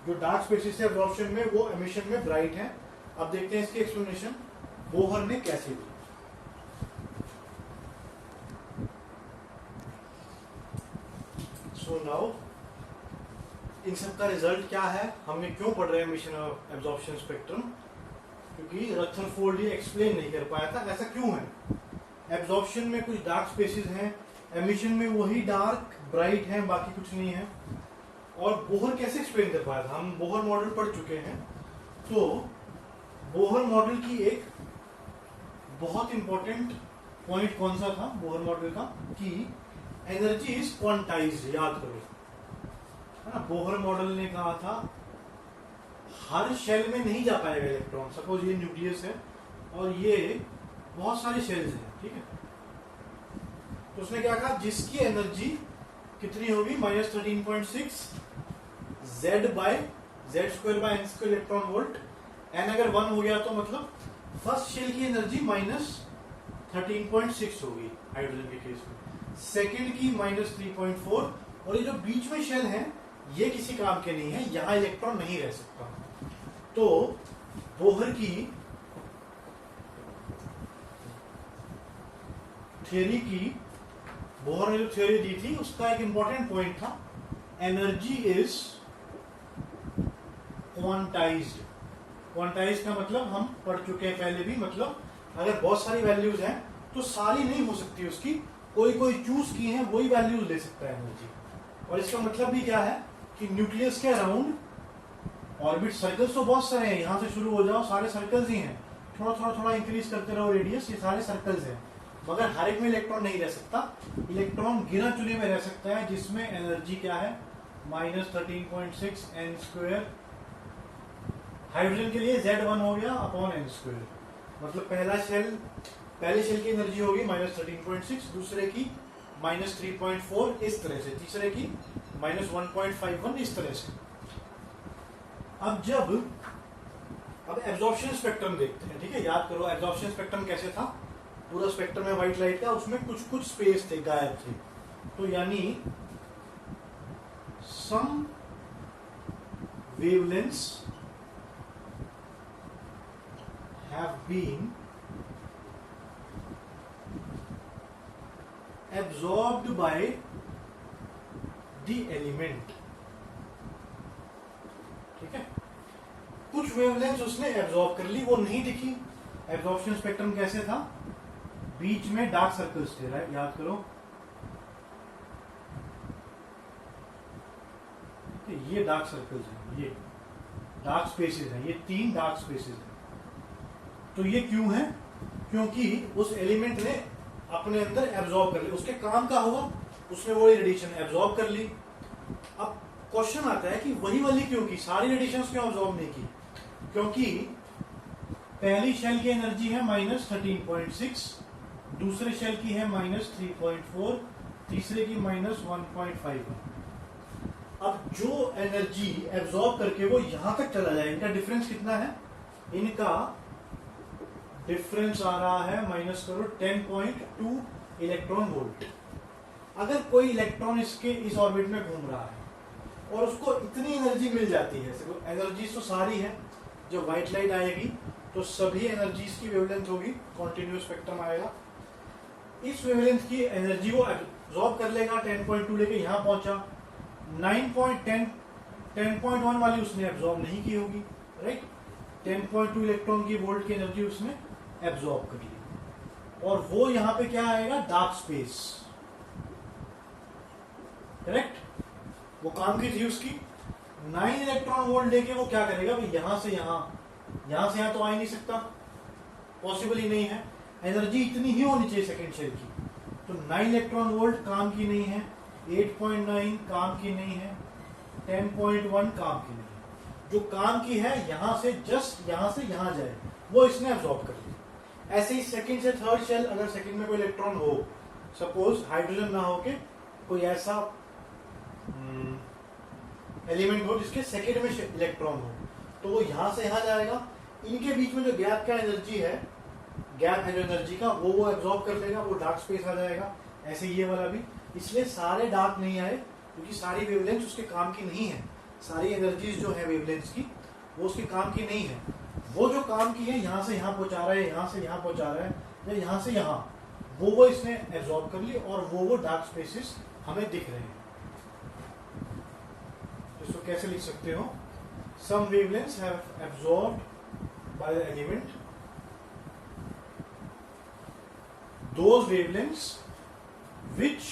जो डार्क स्पेसेस है एब्जॉर्प्शन में वो एमिशन में ब्राइट हैं। अब देखते हैं इसकी एक्सप्लेनेशन बोहर ने कैसे दी। सो नाउ इन सब का रिजल्ट क्या है, हमने क्यों पढ़ रहे हैं एमिशन और एब्जॉर्प्शन स्पेक्ट्रम, क्योंकि रदरफोर्ड ये एक्सप्लेन नहीं कर पाया था ऐसा क्यों है। एब्जॉर्प्शन में कुछ डार्क स्पेसेस हैं, एमिशन में वही डार्क ब्राइट हैं, बाकी कुछ नहीं है। और बोहर कैसे एक्सप्लेन कर पाया था, हम बोहर मॉडल पढ़ चुके हैं। तो बोहर मॉडल की एक बहुत इंपॉर्टेंट पॉइंट कौन सा था बोहर मॉडल का, कि एनर्जी इज क्वांटाइज्ड। याद करो, है ना, बोहर मॉडल ने कहा था हर शेल में नहीं जा पाएगा इलेक्ट्रॉन। सपोज ये न्यूक्लियस है और ये बहुत सारे शेल्स हैं, ठीक है, तो उसने क्या कहा, जिसकी एनर्जी कितनी होगी -13.6 Z by Z² by n² electron volt. n अगर 1 हो गया तो मतलब फर्स्ट शेल की एनर्जी -13.6 होगी हाइड्रोजन के केस में, सेकेंड की -3.4, और ये जो बीच में शेल है ये किसी काम के नहीं है, यहां इलेक्ट्रॉन नहीं रह सकता। तो बोहर की थ्योरी की, बोहर ने जो थ्योरी दी थी उसका एक इंपॉर्टेंट पॉइंट था, एनर्जी इज क्वांटाइज्ड। क्वांटाइज का मतलब हम पढ़ चुके हैं पहले भी, मतलब अगर बहुत सारी वैल्यूज हैं तो सारी नहीं हो सकती उसकी, कोई कोई चूज की है वही वैल्यूज ले सकता है एनर्जी। और इसका मतलब भी क्या है कि न्यूक्लियस के अराउंड ऑर्बिट सर्कल्स तो बहुत सारे हैं, यहां से शुरू हो जाओ सारे सर्कल्स ही हैं, थोड़ा थोड़ा थोड़ा इंक्रीज करते रहो रेडियस, ये सारे सर्कल्स हैं, मगर हर एक में इलेक्ट्रॉन नहीं रह सकता। इलेक्ट्रॉन गिना चुने में रह सकता है जिसमें एनर्जी क्या है -13.6 n²। हाइड्रोजन के लिए Z1 हो गया अपॉन n², मतलब पहले शेल की एनर्जी होगी -13.6, दूसरे की -3.4 इस तरह से, तीसरे की -1.51 इस तरह से। अब एब्जॉर्प्शन स्पेक्ट्रम देखते हैं, ठीक है। याद करो एब्जॉर्प्शन स्पेक्ट्रम कैसे था, पूरा स्पेक्ट्रम है व्हाइट लाइट का, उसमें कुछ कुछ स्पेस थे, गायब थे। तो यानी सम wavelengths have been absorbed by the element, ठीक है। कुछ वेवलेंथ उसने एब्जॉर्ब कर ली, वो नहीं दिखी। एब्जॉर्प्शन स्पेक्ट्रम कैसे था, बीच में डार्क सर्कल्स थे, राइट, याद करो। ये डार्क सर्कल्स हैं, ये डार्क स्पेसेस हैं, ये 3 डार्क स्पेसेस हैं। तो ये क्यों है, क्योंकि उस एलिमेंट ने अपने अंदर एब्जॉर्ब कर ली, उसके काम का हुआ, उसने वो रेडिएशन एब्जॉर्ब कर ली। अब क्वेश्चन आता है कि वही वाली क्यों की, सारी रेडिएशन क्यों एब्जॉर्ब नहीं की, क्योंकि पहली शेल की एनर्जी है -13.6, दूसरे शेल की है -3.4, तीसरे की -1.51। अब जो एनर्जी एब्जॉर्ब करके वो यहां तक चला जाए, इनका डिफरेंस कितना है, इनका डिफरेंस आ रहा है माइनस करो 10.2 इलेक्ट्रॉन वोल्ट। अगर कोई इलेक्ट्रॉन इसके इस ऑर्बिट में घूम रहा है और उसको इतनी एनर्जी मिल जाती है, एनर्जी तो सारी है, जब व्हाइट लाइट आएगी तो सभी एनर्जीज की वेवलेंथ होगी, कॉन्टिन्यूस स्पेक्ट्रम आएगा, इस वेवलेंथ की एनर्जी वो एब्जॉर्ब कर लेगा, 10.2 लेके यहां पहुंचा, 10.1 वाली उसने एब्जॉर्ब नहीं की होगी, राइट। 10.2 इलेक्ट्रॉन की वोल्ट की एनर्जी उसने एब्जॉर्ब कर ली, और वो यहां पे क्या आएगा, डार्क स्पेस, करेक्ट। वो काम की थी उसकी 9 इलेक्ट्रॉन वोल्ट लेके वो क्या करेगा भाई, यहां से यहां तो आ ही नहीं सकता, पॉसिबल ही नहीं है, एनर्जी इतनी ही होनी चाहिए सेकेंड शेल की। तो 9 इलेक्ट्रॉन वोल्ट काम की नहीं है, 8.9 काम की नहीं है, 10.1 काम की नहीं है। जो काम की है यहां से जस्ट यहां से यहां जाए, वो इसने एब्जॉर्ब कर ली। ऐसे ही सेकंड से थर्ड शेल, अगर सेकंड में कोई इलेक्ट्रॉन हो, सपोज हाइड्रोजन ना होके कोई ऐसा एलिमेंट हो जिसके सेकंड में इलेक्ट्रॉन हो, तो वो यहां से यहां जाएगा, इनके बीच में जो गैप का एनर्जी है, गैप है जो एनर्जी का, वो एब्जॉर्ब कर लेगा, वो डार्क स्पेस आ जाएगा। ऐसे ये वाला भी, इसलिए सारे डार्क नहीं आए क्योंकि सारी वेवलेंथ उसके काम की नहीं है, सारी एनर्जीज जो है वेवलेंथ की वो उसके काम की नहीं है। वो जो काम की है, यहाँ से यहाँ पहुंचा रहा है, यहाँ से यहाँ पहुंचा रहा है, या यहाँ से यहाँ, वो इसने एब्जॉर्ब कर ली और वो डार्क स्पेसेस हमें दिख रहे हैं। इसको कैसे लिख सकते हो? Some wavelengths have absorbed by the element, those wavelengths which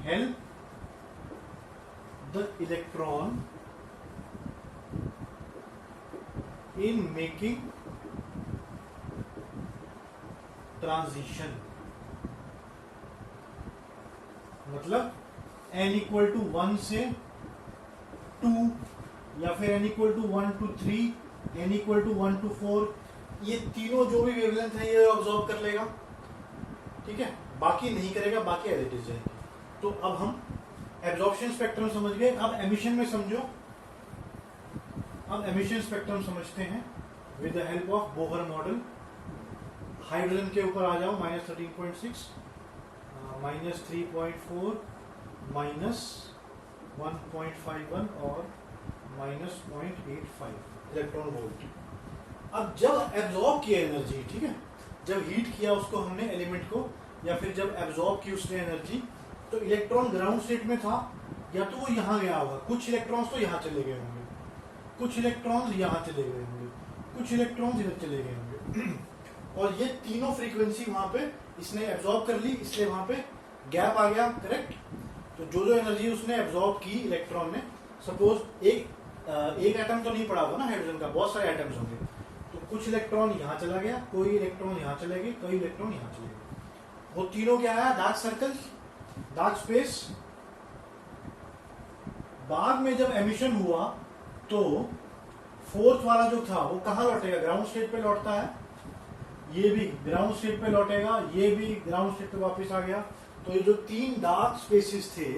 help the electron in making transition, मतलब n इक्वल टू 1 से 2 या फिर n equal to 1 to 3, n equal to 1 to 4, ये तीनों जो भी वेवलेंथ है ये ऑब्जॉर्व कर लेगा, ठीक है, बाकी नहीं करेगा, बाकी एज इट इज जाएगी। तो अब हम एब्जॉर्प्शन स्पेक्ट्रम समझ गए, अब एमिशन में समझो। अब एमिशन स्पेक्ट्रम समझते हैं with the help of Bohr model. Hydrogen के ऊपर आ जाओ, -13.6, -3.4, -1.51 और -0.85 इलेक्ट्रॉन वोल्ट। अब जब एब्जॉर्ब किया एनर्जी, ठीक है, जब हीट किया उसको हमने एलिमेंट को, या फिर जब एब्जॉर्ब की उसने एनर्जी, तो इलेक्ट्रॉन ग्राउंड स्टेट में था, या तो वो यहाँ गया होगा, कुछ इलेक्ट्रॉन्स तो यहाँ चले गए होंगे, कुछ इलेक्ट्रॉन्स यहाँ चले गए होंगे, कुछ इलेक्ट्रॉन्स इधर चले गए होंगे, और ये तीनों फ्रीक्वेंसी वहां पे इसने एब्जॉर्ब कर ली, इसलिए वहां पे गैप आ गया, करेक्ट। तो जो एनर्जी उसने एब्जॉर्ब की इलेक्ट्रॉन ने, सपोज एक एटम तो नहीं पड़ा होगा ना हाइड्रोजन का, बहुत सारे एटम्स होंगे, तो कुछ इलेक्ट्रॉन यहाँ चला गया, कोई इलेक्ट्रॉन यहाँ चले गए, कई इलेक्ट्रॉन यहाँ चले गए। वो तीनों क्या है? Dark circle, dark space. बाद में जब एमिशन हुआ तो फोर्थ वाला जो था वो कहाँ लौटेगा? ग्राउंड स्टेट पे लौटता है, ये भी ग्राउंड स्टेट पे लौटेगा, ये भी ग्राउंड स्टेट पे वापस आ गया। तो ये जो तीन डार्क स्पेसेस थे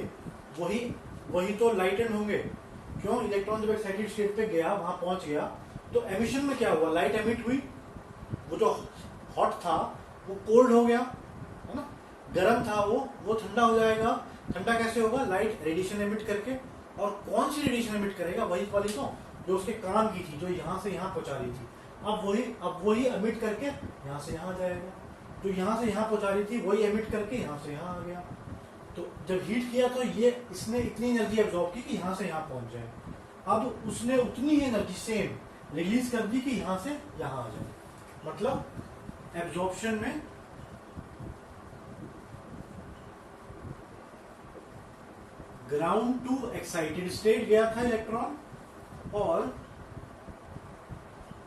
वही तो लाइटेंड होंगे। क्यों? इलेक्ट्रॉन जब एक्साइटेड स्टेट पे गया, वहां पहुंच गया, तो एमिशन में क्या हुआ? लाइट एमिट हुई, वो जो हॉट था वो कोल्ड हो गया, है ना, गर्म था वो ठंडा हो जाएगा। ठंडा कैसे होगा? लाइट रेडिएशन एमिट करके। और कौन सी रेडिएशन एमिट करेगा? वही वाली तो जो उसके काम की थी, जो यहाँ से यहाँ पहुंचा रही थी। अब वही एमिट करके यहाँ से यहाँ जाएगा। जो यहाँ से यहाँ पहुंचा रही थी वही एमिट करके यहाँ से यहाँ आ गया। तो जब हीट किया तो इसने इतनी एनर्जी एब्जॉर्ब की कि यहाँ से यहाँ पहुंच जाए। अब उसने उतनी ही एनर्जी सेम रिलीज कर दी कि यहाँ से यहाँ आ जाए। मतलब एब्जॉर्प्शन में ग्राउंड टू एक्साइटेड स्टेट गया था इलेक्ट्रॉन, और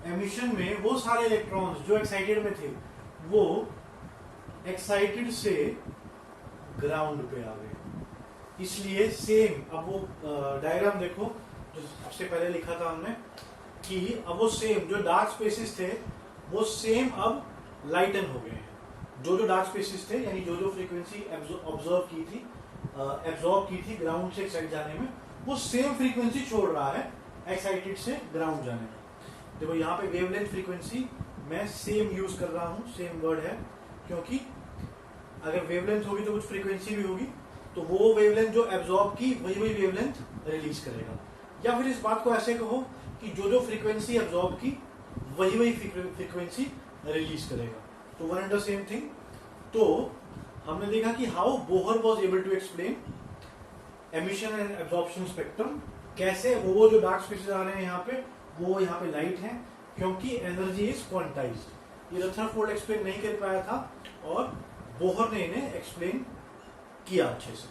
एमिशन में वो सारे इलेक्ट्रॉन्स जो एक्साइटेड में थे वो एक्साइटेड से ग्राउंड पे आ गए। इसलिए सेम, अब वो डायग्राम देखो जो सबसे पहले लिखा था हमने, कि अब वो सेम जो डार्क स्पेसेस थे वो सेम अब लाइटन हो गए हैं। जो डार्क स्पेसेस थे, यानी जो फ्रीक्वेंसी एब्जॉर्ब की थी ग्राउंड से एक्साइट जाने में, वो सेम फ्रीक्वेंसी छोड़ रहा है एक्साइटेड से ग्राउंड जाने में। देखो यहाँ पे वेवलेंथ फ्रीक्वेंसी मैं सेम यूज कर रहा हूँ, सेम वर्ड है, क्योंकि अगर वेवलेंथ होगी तो कुछ फ्रीक्वेंसी भी होगी, तो वो वेवलेंथ जो एब्जॉर्ब की वही वेवलेंथ रिलीज करेगा। या फिर इस बात को ऐसे कहो कि जो फ्रीक्वेंसी एब्जॉर्ब की वही फ्रीक्वेंसी रिलीज करेगा। तो one and the same thing. तो हमने देखा कि how Bohr was able to explain emission and absorption spectrum. कैसे वो जो डार्क स्पेसेस आ रहे हैं यहाँ पे, वो यहाँ पे लाइट है, क्योंकि एनर्जी इज क्वांटाइज्ड। ये रदरफोर्ड एक्सप्लेन नहीं कर पाया था और बोहर ने इन्हें एक्सप्लेन किया अच्छे से।